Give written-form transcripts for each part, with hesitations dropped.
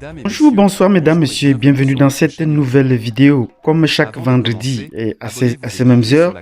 Bonjour, bonsoir mesdames, messieurs, bienvenue dans cette nouvelle vidéo. Comme chaque vendredi et à ces mêmes heures,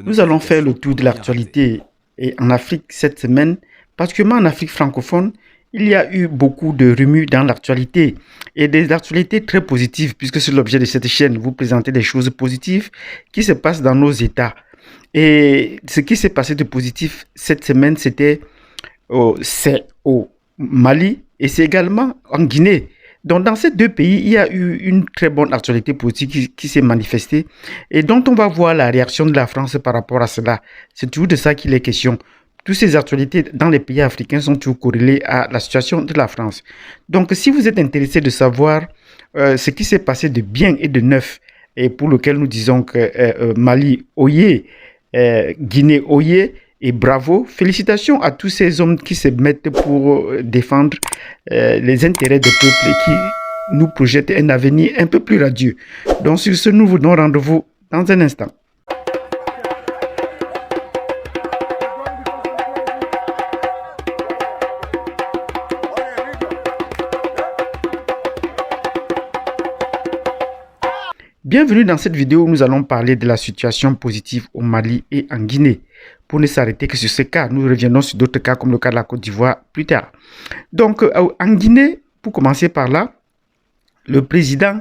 nous allons faire le tour de l'actualité. Et en Afrique cette semaine, particulièrement en Afrique francophone, il y a eu beaucoup de remue dans l'actualité et des actualités très positives puisque c'est l'objet de cette chaîne, vous présenter des choses positives qui se passent dans nos États. Et ce qui s'est passé de positif cette semaine, c'est au Mali et c'est également en Guinée. Donc, dans ces deux pays, il y a eu une très bonne actualité politique qui s'est manifestée et dont on va voir la réaction de la France par rapport à cela. C'est toujours de ça qu'il est question. Toutes ces actualités dans les pays africains sont toujours corrélées à la situation de la France. Donc, si vous êtes intéressé de savoir ce qui s'est passé de bien et de neuf, et pour lequel nous disons que Mali, oyez, Guinée, oyez, et bravo, félicitations à tous ces hommes qui se mettent pour défendre les intérêts des peuples et qui nous projettent un avenir un peu plus radieux. Donc sur ce, nous vous donnons rendez-vous dans un instant. Bienvenue dans cette vidéo où nous allons parler de la situation positive au Mali et en Guinée. Pour ne s'arrêter que sur ce cas, nous reviendrons sur d'autres cas comme le cas de la Côte d'Ivoire plus tard. Donc en Guinée, pour commencer par là, le président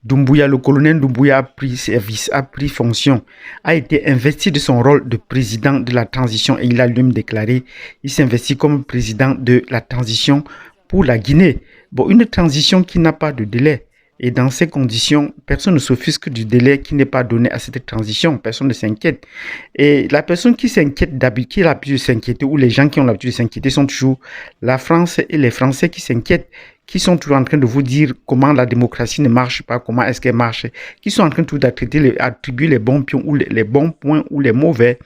Doumbouya, le colonel Doumbouya a pris service, a pris fonction, a été investi de son rôle de président de la transition et il a lui-même déclaré, il s'est investi comme président de la transition pour la Guinée. Bon, une transition qui n'a pas de délai. Et dans ces conditions, personne ne s'offusque du délai qui n'est pas donné à cette transition. Personne ne s'inquiète. Et la personne qui s'inquiète d'habitude, qui a l'habitude de s'inquiéter, ou les gens qui ont l'habitude de s'inquiéter sont toujours la France et les Français qui s'inquiètent, qui sont toujours en train de vous dire comment la démocratie ne marche pas, comment est-ce qu'elle marche, qui sont en train toujours d'attribuer les bons pions ou les bons points ou les mauvais.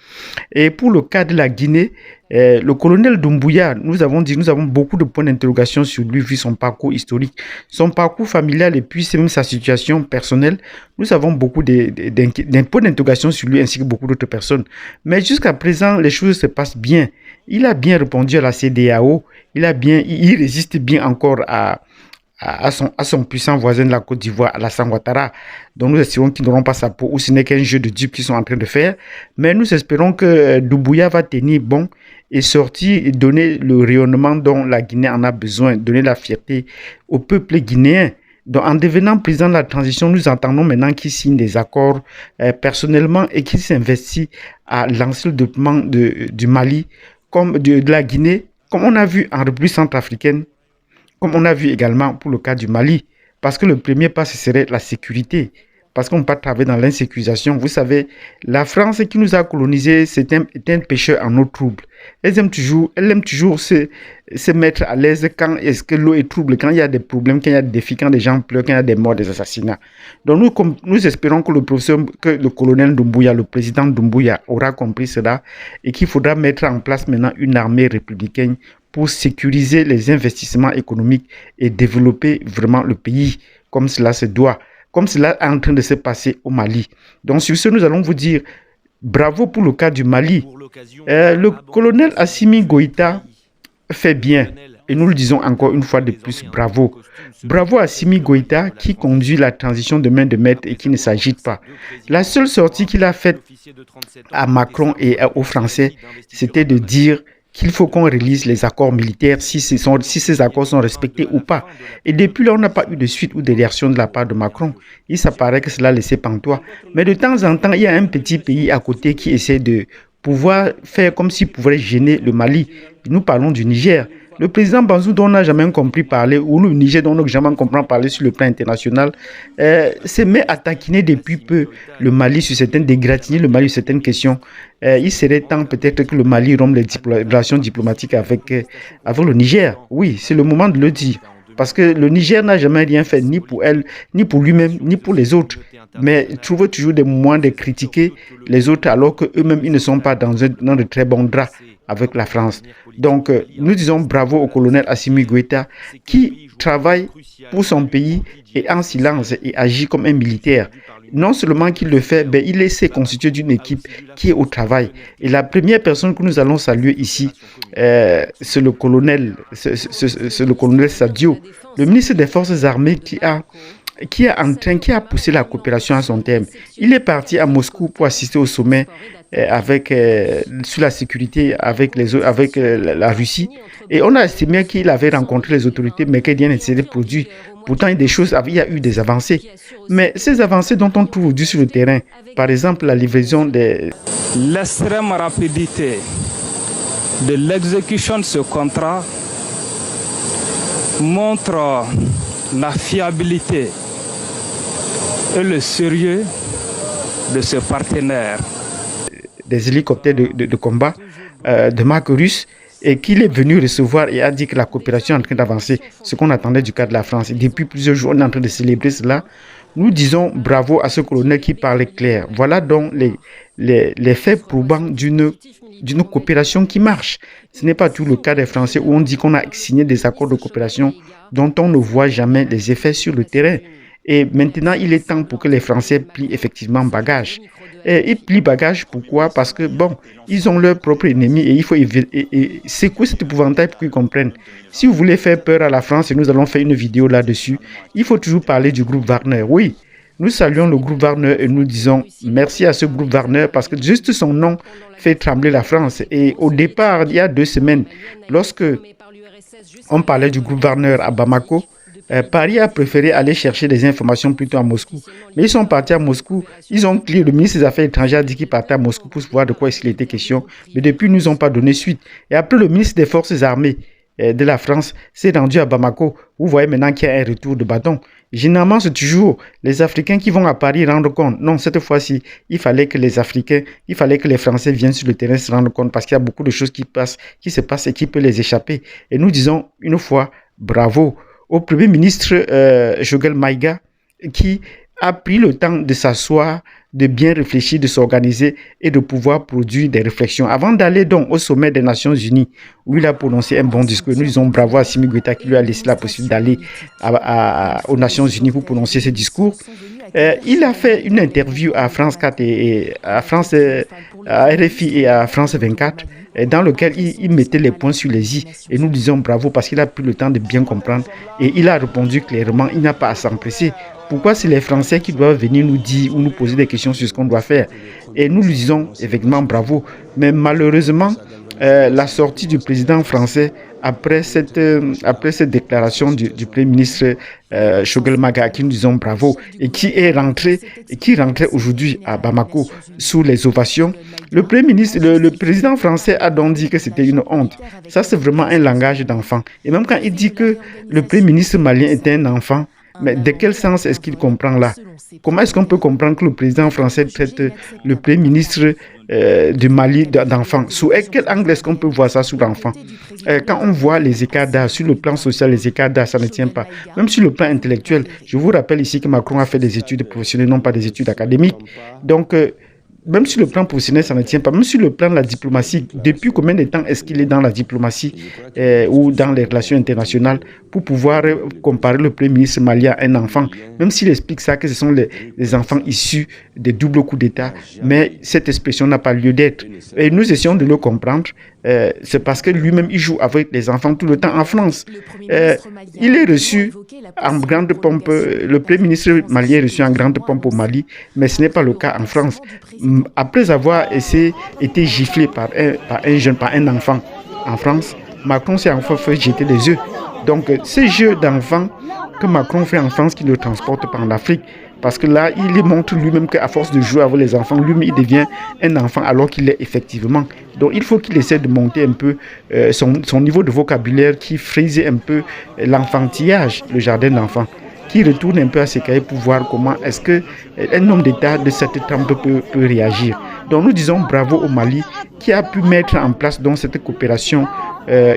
Et pour le cas de la Guinée, le colonel Doumbouya, nous avons beaucoup de points d'interrogation sur lui, vu son parcours historique, son parcours familial et puis même sa situation personnelle. Nous avons beaucoup de points d'interrogation sur lui ainsi que beaucoup d'autres personnes. Mais jusqu'à présent, les choses se passent bien. Il a bien répondu à la CEDEAO, il résiste bien encore à son puissant voisin de la Côte d'Ivoire, Alassane Ouattara, dont nous espérons qu'ils n'auront pas sa peau, ou ce n'est qu'un jeu de dupes qu'ils sont en train de faire. Mais nous espérons que Doumbouya va tenir bon et sortir et donner le rayonnement dont la Guinée en a besoin, donner la fierté au peuple guinéen. Donc, en devenant président de la transition, nous entendons maintenant qu'il signe des accords personnellement et qu'il s'investit à lancer le développement du Mali, comme de la Guinée, comme on a vu en République centrafricaine, comme on a vu également pour le cas du Mali, parce que le premier pas, ce serait la sécurité, parce qu'on ne peut pas travailler dans l'insécurisation. Vous savez, la France qui nous a colonisés, c'est un pêcheur en eau trouble. Elle aime toujours se mettre à l'aise quand est-ce que l'eau est trouble, quand il y a des problèmes, quand il y a des défis, quand les gens pleurent, quand il y a des morts, des assassinats. Donc nous espérons que le colonel Doumbouya, le président Doumbouya aura compris cela et qu'il faudra mettre en place maintenant une armée républicaine pour sécuriser les investissements économiques et développer vraiment le pays comme cela se doit, comme cela est en train de se passer au Mali. Donc sur ce, nous allons vous dire bravo pour le cas du Mali. Le colonel Assimi Goïta fait bien et nous le disons encore une fois de plus, bravo. Bravo à Assimi Goïta qui conduit la transition de main de maître et qui ne s'agite pas. La seule sortie qu'il a faite à Macron et aux Français, c'était de dire qu'il faut qu'on réalise les accords militaires, si ces accords sont respectés ou pas. Et depuis là, on n'a pas eu de suite ou de réaction de la part de Macron. Il s'apparaît que cela laissé pantois. Mais de temps en temps, il y a un petit pays à côté qui essaie de pouvoir faire comme s'il pouvait gêner le Mali. Nous parlons du Niger. Le président Bazoum, dont on n'a jamais compris parler, ou le Niger, dont on n'a jamais compris parler sur le plan international, se met à taquiner depuis peu le Mali sur certaines, dégratigner le Mali sur certaines questions. Il serait temps peut-être que le Mali rompe les relations diplomatiques avec le Niger. Oui, c'est le moment de le dire. Parce que le Niger n'a jamais rien fait, ni pour elle, ni pour lui-même, ni pour les autres. Mais trouve toujours des moments de critiquer les autres alors qu'eux-mêmes, ils ne sont pas dans de très bons draps. avec la France. Donc, nous disons bravo au colonel Assimi Goïta qui travaille pour son pays et en silence et agit comme un militaire. Non seulement qu'il le fait, mais il s'est constitué d'une équipe qui est au travail. Et la première personne que nous allons saluer ici, c'est le colonel, c'est le colonel Sadio, le ministre des Forces armées qui a poussé la coopération à son terme. Il est parti à Moscou pour assister au sommet sur la sécurité avec la Russie. Et on a estimé qu'il avait rencontré les autorités, mais que rien ne s'était produit. Pourtant, il y a eu des avancées. Mais ces avancées dont on trouve aujourd'hui sur le terrain, par exemple la livraison des... L'extrême rapidité de l'exécution de ce contrat montre la fiabilité et le sérieux de ce partenaire. Des hélicoptères de combat de marque russe et qu'il est venu recevoir et a dit que la coopération est en train d'avancer, ce qu'on attendait du cas de la France. Et depuis plusieurs jours, on est en train de célébrer cela. Nous disons bravo à ce colonel qui parlait clair. Voilà donc les faits probants d'une coopération qui marche. Ce n'est pas tout le cas des Français où on dit qu'on a signé des accords de coopération dont on ne voit jamais les effets sur le terrain. Et maintenant, il est temps pour que les Français plient effectivement bagage. Et ils plient bagage, pourquoi? Parce que, bon, ils ont leur propre ennemi et il faut secouer cet épouvantail pour qu'ils comprennent. Si vous voulez faire peur à la France, et nous allons faire une vidéo là-dessus, il faut toujours parler du groupe Wagner. Oui, nous saluons le groupe Wagner et nous disons merci à ce groupe Wagner parce que juste son nom fait trembler la France. Et au départ, il y a 2 semaines, lorsque on parlait du groupe Wagner à Bamako, Paris a préféré aller chercher des informations plutôt à Moscou. Mais ils sont partis à Moscou. Le ministre des Affaires étrangères a dit qu'il partait à Moscou pour voir de quoi il était question. Mais depuis, ils ne nous ont pas donné suite. Et après, le ministre des Forces armées de la France s'est rendu à Bamako. Vous voyez maintenant qu'il y a un retour de bâton. Généralement, c'est toujours les Africains qui vont à Paris rendre compte. Non, cette fois-ci, il fallait que les Français viennent sur le terrain se rendre compte parce qu'il y a beaucoup de choses qui se passent et qui peuvent les échapper. Et nous disons une fois, bravo au Premier ministre Choguel Maïga qui a pris le temps de s'asseoir, de bien réfléchir, de s'organiser et de pouvoir produire des réflexions. Avant d'aller donc au sommet des Nations Unies, où il a prononcé un bon discours, nous disons bravo à Assimi Goïta qui lui a laissé la possibilité d'aller aux Nations Unies pour prononcer ce discours. Il a fait une interview à France 4 et à RFI et à France 24 dans lequel il mettait les points sur les i et nous disons bravo parce qu'il a pris le temps de bien comprendre et il a répondu clairement, il n'a pas à s'empresser. Pourquoi c'est les Français qui doivent venir nous dire ou nous poser des questions sur ce qu'on doit faire? Et nous lui disons effectivement bravo. Mais malheureusement, la sortie du président français après cette déclaration du Premier ministre Choguel Maïga, qui nous disons bravo, et qui rentrait aujourd'hui à Bamako sous les ovations, le président français a donc dit que c'était une honte. Ça, c'est vraiment un langage d'enfant. Et même quand il dit que le Premier ministre malien était un enfant, mais de quel sens est-ce qu'il comprend là? Comment est-ce qu'on peut comprendre que le président français traite le Premier ministre du Mali d'enfant? Sous quel angle est-ce qu'on peut voir ça sous l'enfant? Quand on voit les écarts d'âge, sur le plan social, les écarts d'âge, ça ne tient pas. Même sur le plan intellectuel, je vous rappelle ici que Macron a fait des études professionnelles, non pas des études académiques. Donc, même sur le plan professionnel, ça ne tient pas. Même sur le plan de la diplomatie, depuis combien de temps est-ce qu'il est dans la diplomatie ou dans les relations internationales pour pouvoir comparer le Premier ministre malien à un enfant, même s'il explique ça, que ce sont les enfants issus des doubles coups d'État, mais cette expression n'a pas lieu d'être. Et nous essayons de le comprendre. C'est parce que lui-même, il joue avec les enfants tout le temps en France. Il est reçu en grande pompe, le Premier ministre malien est reçu en grande pompe au Mali, mais ce n'est pas le cas en France. Après avoir été giflé par un enfant en France, Macron s'est enfin fait jeter des œufs. Donc, ces jeux d'enfants que Macron fait en France, qui ne le transporte pas en Afrique, parce que là, il montre lui-même qu'à force de jouer avec les enfants, lui-même, il devient un enfant alors qu'il l'est effectivement. Donc, il faut qu'il essaie de monter un peu son niveau de vocabulaire qui frise un peu l'enfantillage, le jardin d'enfants, qui retourne un peu à ses cahiers pour voir comment est-ce qu'un homme d'État de cette trempe peut réagir. Donc, nous disons bravo au Mali qui a pu mettre en place donc, cette coopération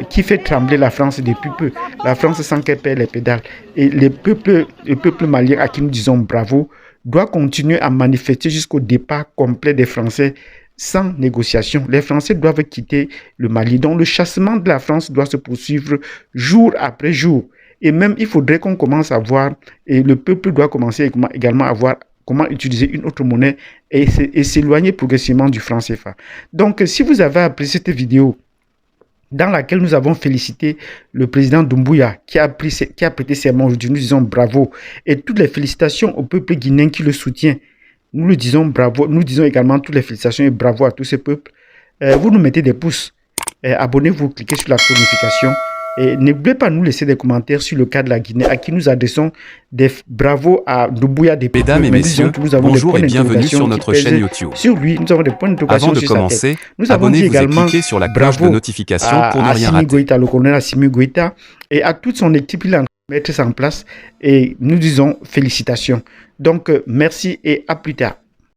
qui fait trembler la France depuis peu. La France sent qu'elle perd les pédales. Et le peuple malien à qui nous disons bravo doit continuer à manifester jusqu'au départ complet des Français sans négociation. Les Français doivent quitter le Mali. Donc, le chassement de la France doit se poursuivre jour après jour. Et même, il faudrait qu'on commence à voir, et le peuple doit commencer également à voir comment utiliser une autre monnaie et s'éloigner progressivement du franc CFA. Donc, si vous avez apprécié cette vidéo, dans laquelle nous avons félicité le président Doumbouya qui a prêté serment aujourd'hui, nous disons bravo, et toutes les félicitations au peuple guinéen qui le soutient. Nous le disons bravo, nous disons également toutes les félicitations et bravo à tout ce peuple. Vous nous mettez des pouces, abonnez-vous, cliquez sur la notification et n'oubliez pas de nous laisser des commentaires sur le cas de la Guinée à qui nous adressons des bravos à Doumbouya. Mesdames et messieurs, bonjour et bienvenue sur notre chaîne YouTube. Sur lui, nous avons des points d'interrogation. Avant de commencer, abonnez-vous et cliquez sur la cloche de notification pour ne rien rater. Le colonel Assimi Goïta et à toute son équipe, il est en train de mettre ça en place et nous disons félicitations. Donc, merci et à plus tard.